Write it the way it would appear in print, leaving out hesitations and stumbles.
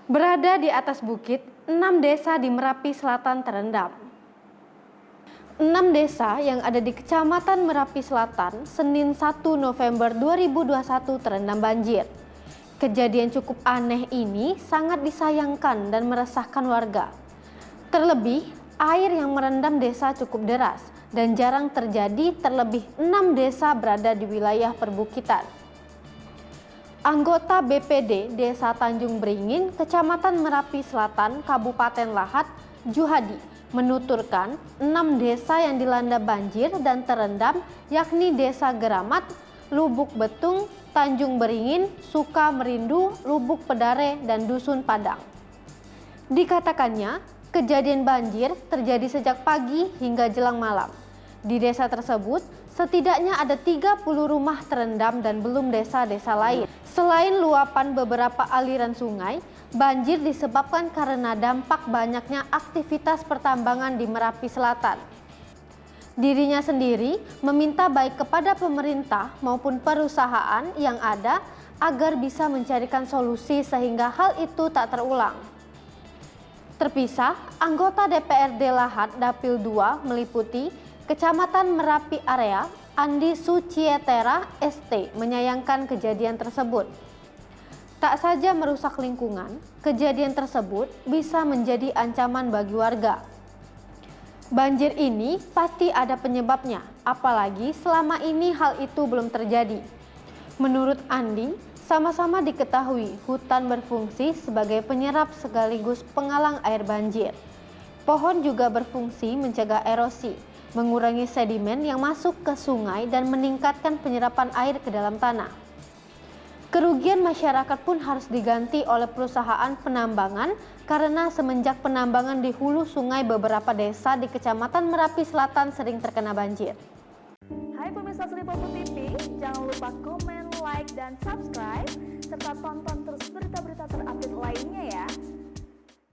Berada di atas bukit, 6 desa di Merapi Selatan terendam. 6 desa yang ada di Kecamatan Merapi Selatan, Senin 1 November 2021 terendam banjir. Kejadian cukup aneh ini sangat disayangkan dan meresahkan warga. Terlebih, air yang merendam desa cukup deras dan jarang terjadi, terlebih 6 desa berada di wilayah perbukitan. Anggota BPD Desa Tanjung Beringin, Kecamatan Merapi Selatan, Kabupaten Lahat, Juhadi, menuturkan 6 desa yang dilanda banjir dan terendam yakni Desa Geramat, Lubuk Betung, Tanjung Beringin, Suka Merindu, Lubuk Pedare, dan Dusun Padang. Dikatakannya, kejadian banjir terjadi sejak pagi hingga jelang malam. Di desa tersebut, setidaknya ada 30 rumah terendam dan belum desa-desa lain. Selain luapan beberapa aliran sungai, banjir disebabkan karena dampak banyaknya aktivitas pertambangan di Merapi Selatan. Dirinya sendiri meminta baik kepada pemerintah maupun perusahaan yang ada agar bisa mencarikan solusi sehingga hal itu tak terulang. Terpisah, anggota DPRD Lahat Dapil 2 meliputi Kecamatan Merapi Area, Andi Sucietera ST menyayangkan kejadian tersebut. Tak saja merusak lingkungan, kejadian tersebut bisa menjadi ancaman bagi warga. Banjir ini pasti ada penyebabnya, apalagi selama ini hal itu belum terjadi. Menurut Andi, sama-sama diketahui hutan berfungsi sebagai penyerap sekaligus penghalang air banjir. Pohon juga berfungsi mencegah erosi, mengurangi sedimen yang masuk ke sungai dan meningkatkan penyerapan air ke dalam tanah. Kerugian masyarakat pun harus diganti oleh perusahaan penambangan karena semenjak penambangan di hulu sungai beberapa desa di Kecamatan Merapi Selatan sering terkena banjir. Hai pemirsa Sri Popo TV, jangan lupa komen, like, dan subscribe, serta tonton terus berita-berita terupdate lainnya ya.